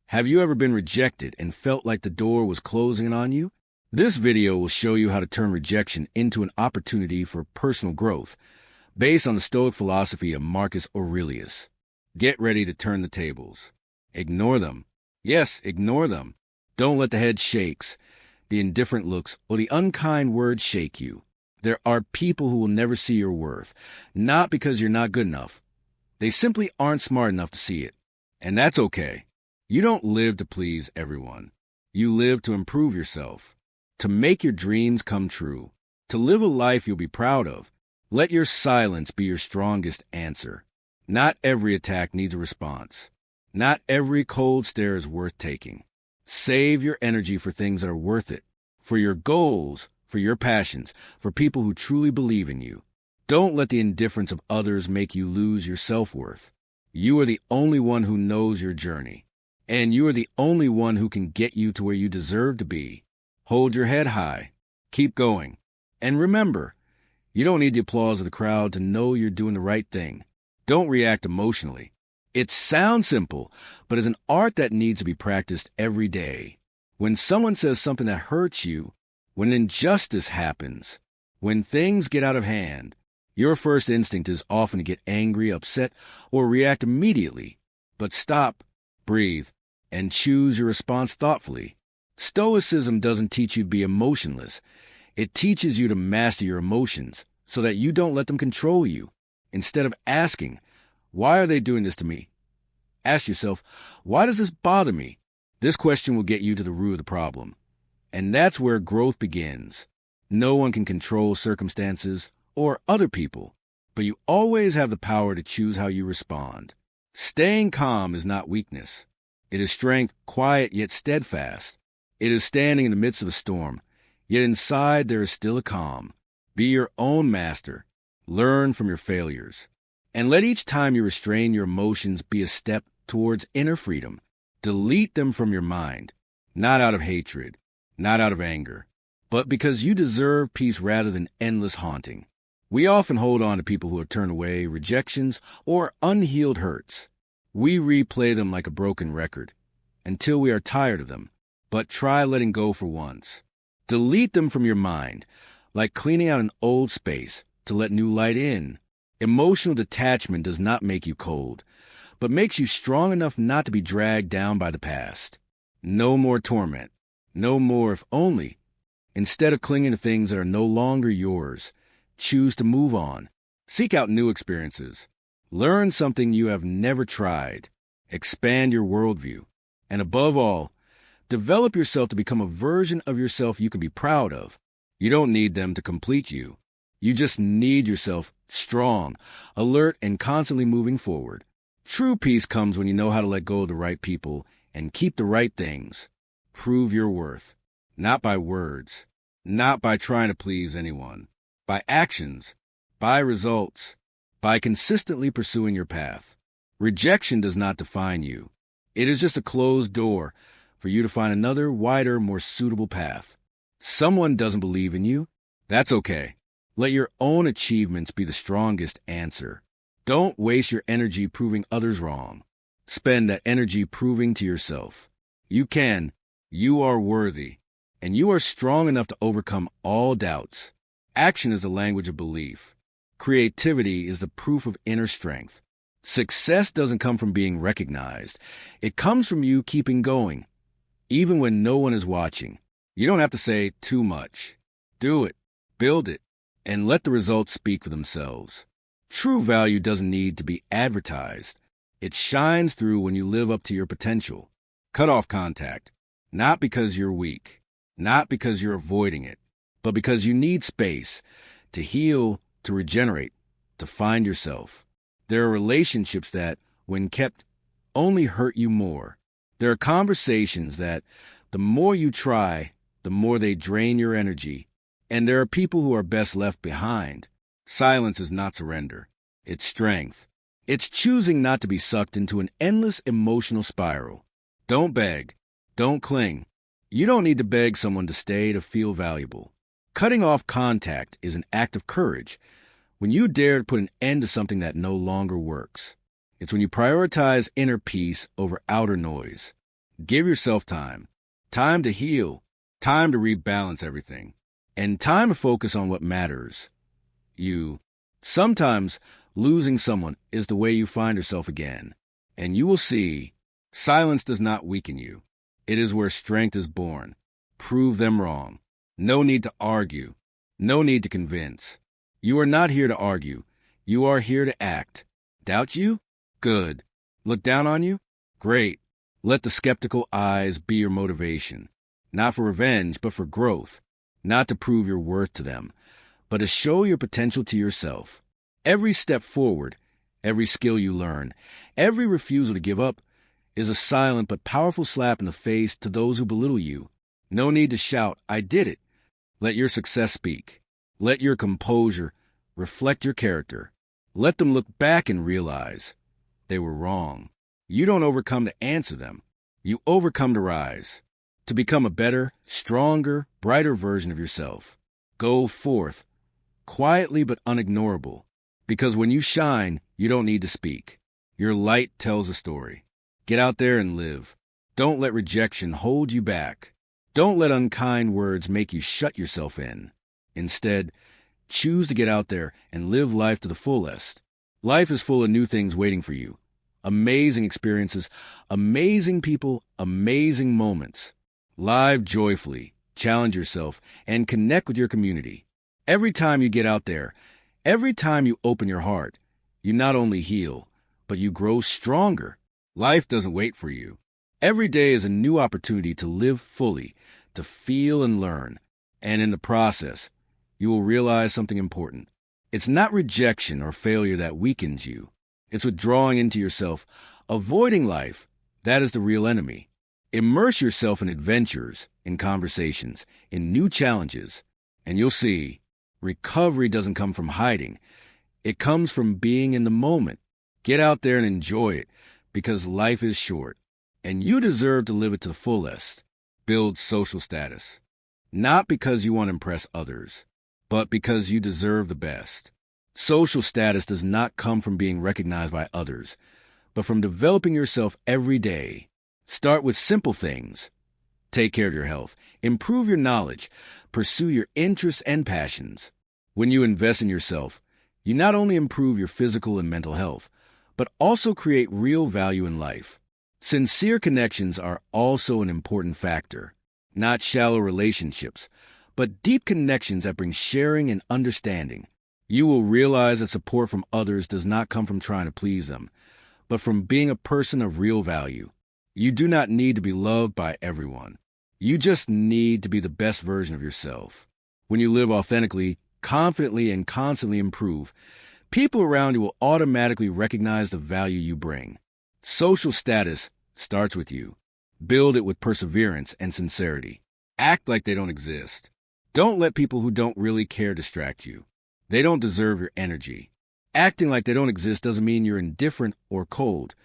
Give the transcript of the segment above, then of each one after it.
Have you ever been rejected and felt like the door was closing on you? This video will show you how to turn rejection into an opportunity for personal growth, based on the Stoic philosophy of Marcus Aurelius. Get ready to turn the tables. Ignore them. Yes, ignore them. Don't let the head shakes, the indifferent looks, or the unkind words shake you. There are people who will never see your worth, not because you're not good enough. They simply aren't smart enough to see it. And that's okay. You don't live to please everyone. You live to improve yourself, to make your dreams come true, to live a life you'll be proud of. Let your silence be your strongest answer. Not every attack needs a response. Not every cold stare is worth taking. Save your energy for things that are worth it, for your goals, for your passions, for people who truly believe in you. Don't let the indifference of others make you lose your self-worth. You are the only one who knows your journey, and you are the only one who can get you to where you deserve to be. Hold your head high. Keep going. And remember, you don't need the applause of the crowd to know you're doing the right thing. Don't react emotionally. It sounds simple, but it's an art that needs to be practiced every day. When someone says something that hurts you, when injustice happens, when things get out of hand, your first instinct is often to get angry, upset, or react immediately. But stop, breathe, and choose your response thoughtfully. Stoicism doesn't teach you to be emotionless. It teaches you to master your emotions so that you don't let them control you. Instead of asking, "Why are they doing this to me?" ask yourself, "Why does this bother me?" This question will get you to the root of the problem. And that's where growth begins. No one can control circumstances or other people, but you always have the power to choose how you respond. Staying calm is not weakness. It is strength, quiet yet steadfast. It is standing in the midst of a storm, yet inside there is still a calm. Be your own master. Learn from your failures. And let each time you restrain your emotions be a step towards inner freedom. Delete them from your mind, not out of hatred, not out of anger, but because you deserve peace rather than endless haunting. We often hold on to people who have turned away, rejections, or unhealed hurts. We replay them like a broken record until we are tired of them. But try letting go for once. Delete them from your mind, like cleaning out an old space to let new light in. Emotional detachment does not make you cold, but makes you strong enough not to be dragged down by the past. No more torment. No more if only. Instead of clinging to things that are no longer yours, choose to move on. Seek out new experiences. Learn something you have never tried. Expand your worldview. And above all, develop yourself to become a version of yourself you can be proud of. You don't need them to complete you. You just need yourself strong, alert, and constantly moving forward. True peace comes when you know how to let go of the right people and keep the right things. Prove your worth, not by words, not by trying to please anyone, by actions, by results, by consistently pursuing your path. Rejection does not define you. It is just a closed door for you to find another, wider, more suitable path. Someone doesn't believe in you. That's okay. Let your own achievements be the strongest answer. Don't waste your energy proving others wrong. Spend that energy proving to yourself. You can. You are worthy. And you are strong enough to overcome all doubts. Action is the language of belief. Creativity is the proof of inner strength. Success doesn't come from being recognized. It comes from you keeping going. Even when no one is watching, you don't have to say too much. Do it, build it, and let the results speak for themselves. True value doesn't need to be advertised. It shines through when you live up to your potential. Cut off contact, not because you're weak, not because you're avoiding it, but because you need space to heal, to regenerate, to find yourself. There are relationships that, when kept, only hurt you more. There are conversations that, the more you try, the more they drain your energy. And there are people who are best left behind. Silence is not surrender. It's strength. It's choosing not to be sucked into an endless emotional spiral. Don't beg. Don't cling. You don't need to beg someone to stay to feel valuable. Cutting off contact is an act of courage. When you dare to put an end to something that no longer works. It's when you prioritize inner peace over outer noise. Give yourself time. Time to heal. Time to rebalance everything. And time to focus on what matters. You. Sometimes losing someone is the way you find yourself again. And you will see, silence does not weaken you. It is where strength is born. Prove them wrong. No need to argue. No need to convince. You are not here to argue. You are here to act. Doubt you? Good. Look down on you? Great. Let the skeptical eyes be your motivation. Not for revenge, but for growth. Not to prove your worth to them, but to show your potential to yourself. Every step forward, every skill you learn, every refusal to give up is a silent but powerful slap in the face to those who belittle you. No need to shout, "I did it." Let your success speak. Let your composure reflect your character. Let them look back and realize they were wrong. You don't overcome to answer them. You overcome to rise, to become a better, stronger, brighter version of yourself. Go forth, quietly but unignorable, because when you shine, you don't need to speak. Your light tells a story. Get out there and live. Don't let rejection hold you back. Don't let unkind words make you shut yourself in. Instead, choose to get out there and live life to the fullest. Life is full of new things waiting for you. Amazing experiences, amazing people, amazing moments. Live joyfully, challenge yourself, and connect with your community. Every time you get out there, every time you open your heart, you not only heal, but you grow stronger. Life doesn't wait for you. Every day is a new opportunity to live fully, to feel and learn. And in the process, you will realize something important. It's not rejection or failure that weakens you. It's withdrawing into yourself, avoiding life. That is the real enemy. Immerse yourself in adventures, in conversations, in new challenges, and you'll see, recovery doesn't come from hiding. It comes from being in the moment. Get out there and enjoy it, because life is short, and you deserve to live it to the fullest. Build social status. Not because you want to impress others, but because you deserve the best. Social status does not come from being recognized by others, but from developing yourself every day. Start with simple things. Take care of your health. Improve your knowledge. Pursue your interests and passions. When you invest in yourself, you not only improve your physical and mental health, but also create real value in life. Sincere connections are also an important factor. Not shallow relationships, but deep connections that bring sharing and understanding. You will realize that support from others does not come from trying to please them, but from being a person of real value. You do not need to be loved by everyone. You just need to be the best version of yourself. When you live authentically, confidently, and constantly improve, people around you will automatically recognize the value you bring. Social status starts with you. Build it with perseverance and sincerity. Act like they don't exist. Don't let people who don't really care distract you. They don't deserve your energy. Acting like they don't exist doesn't mean you're indifferent or cold.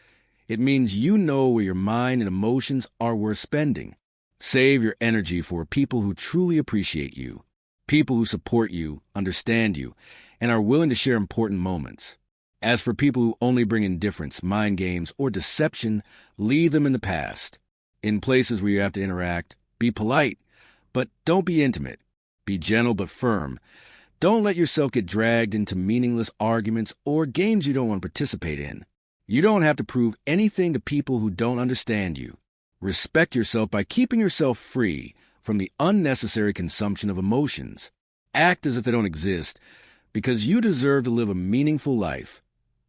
It means you know where your mind and emotions are worth spending. Save your energy for people who truly appreciate you, people who support you, understand you, and are willing to share important moments. As for people who only bring indifference, mind games, or deception, leave them in the past. In places where you have to interact, be polite, but don't be intimate. Be gentle but firm. Don't let yourself get dragged into meaningless arguments or games you don't want to participate in. You don't have to prove anything to people who don't understand you. Respect yourself by keeping yourself free from the unnecessary consumption of emotions. Act as if they don't exist, because you deserve to live a meaningful life,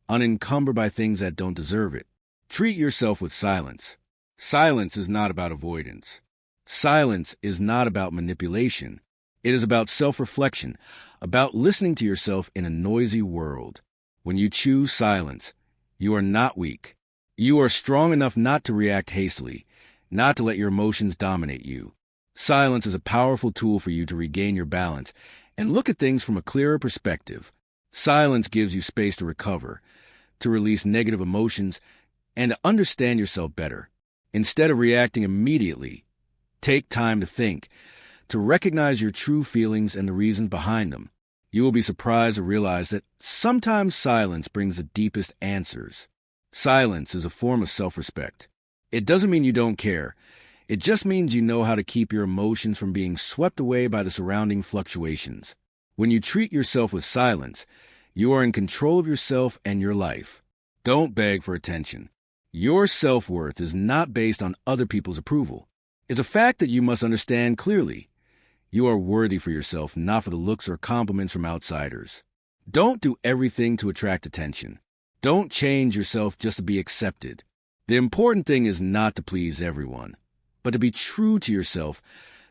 unencumbered by things that don't deserve it. Treat yourself with silence. Silence is not about avoidance. Silence is not about manipulation. It is about self-reflection, about listening to yourself in a noisy world. When you choose silence, you are not weak. You are strong enough not to react hastily, not to let your emotions dominate you. Silence is a powerful tool for you to regain your balance and look at things from a clearer perspective. Silence gives you space to recover, to release negative emotions, and to understand yourself better. Instead of reacting immediately, take time to think, to recognize your true feelings and the reasons behind them. You will be surprised to realize that sometimes silence brings the deepest answers. Silence is a form of self-respect. It doesn't mean you don't care. It just means you know how to keep your emotions from being swept away by the surrounding fluctuations. When you treat yourself with silence, you are in control of yourself and your life. Don't beg for attention. Your self-worth is not based on other people's approval. It's a fact that you must understand clearly. You are worthy for yourself, not for the looks or compliments from outsiders. Don't do everything to attract attention. Don't change yourself just to be accepted. The important thing is not to please everyone, but to be true to yourself,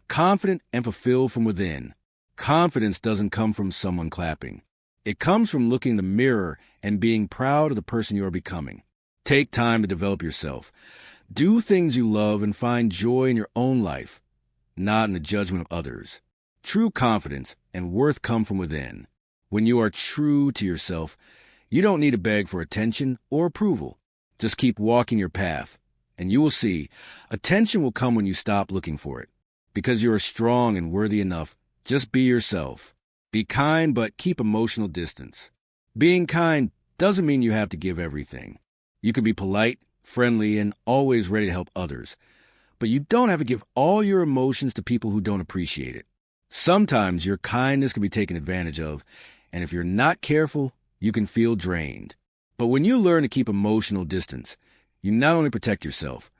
confident and fulfilled from within. Confidence doesn't come from someone clapping. It comes from looking in the mirror and being proud of the person you are becoming. Take time to develop yourself. Do things you love and find joy in your own life, not in the judgment of others. True confidence and worth come from within. When you are true to yourself, you don't need to beg for attention or approval. Just keep walking your path, and you will see attention will come when you stop looking for it. Because you are strong and worthy enough, just be yourself. Be kind, but keep emotional distance. Being kind doesn't mean you have to give everything. You can be polite, friendly, and always ready to help others. But you don't have to give all your emotions to people who don't appreciate it. Sometimes your kindness can be taken advantage of, and if you're not careful, you can feel drained. But when you learn to keep emotional distance, you not only protect yourself,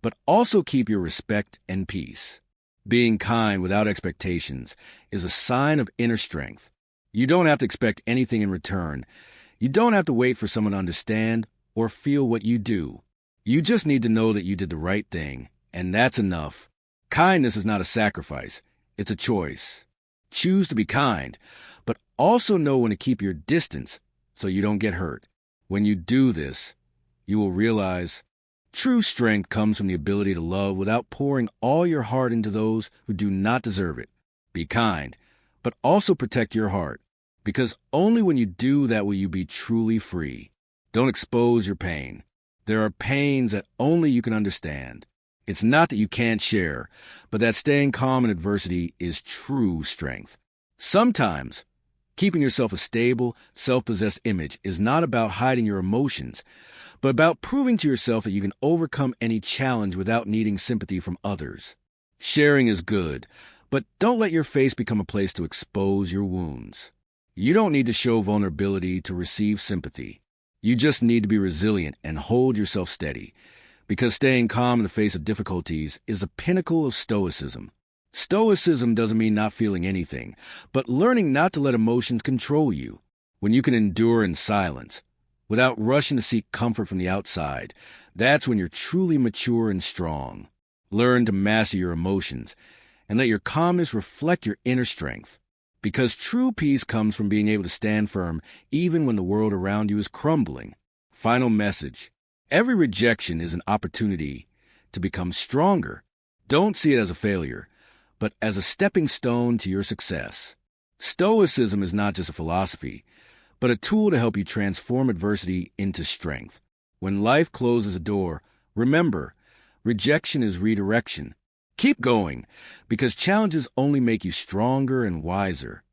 but also keep your respect and peace. Being kind without expectations is a sign of inner strength. You don't have to expect anything in return. You don't have to wait for someone to understand or feel what you do. You just need to know that you did the right thing, and that's enough. Kindness is not a sacrifice. It's a choice. Choose to be kind, but also know when to keep your distance so you don't get hurt. When you do this, you will realize true strength comes from the ability to love without pouring all your heart into those who do not deserve it. Be kind, but also protect your heart, because only when you do that will you be truly free. Don't expose your pain. There are pains that only you can understand. It's not that you can't share, but that staying calm in adversity is true strength. Sometimes, keeping yourself a stable, self-possessed image is not about hiding your emotions, but about proving to yourself that you can overcome any challenge without needing sympathy from others. Sharing is good, but don't let your face become a place to expose your wounds. You don't need to show vulnerability to receive sympathy. You just need to be resilient and hold yourself steady, because staying calm in the face of difficulties is the pinnacle of Stoicism. Stoicism doesn't mean not feeling anything, but learning not to let emotions control you. When you can endure in silence, without rushing to seek comfort from the outside, that's when you're truly mature and strong. Learn to master your emotions, and let your calmness reflect your inner strength. Because true peace comes from being able to stand firm even when the world around you is crumbling. Final message. Every rejection is an opportunity to become stronger. Don't see it as a failure, but as a stepping stone to your success. Stoicism is not just a philosophy, but a tool to help you transform adversity into strength. When life closes a door, remember, rejection is redirection. Keep going, because challenges only make you stronger and wiser.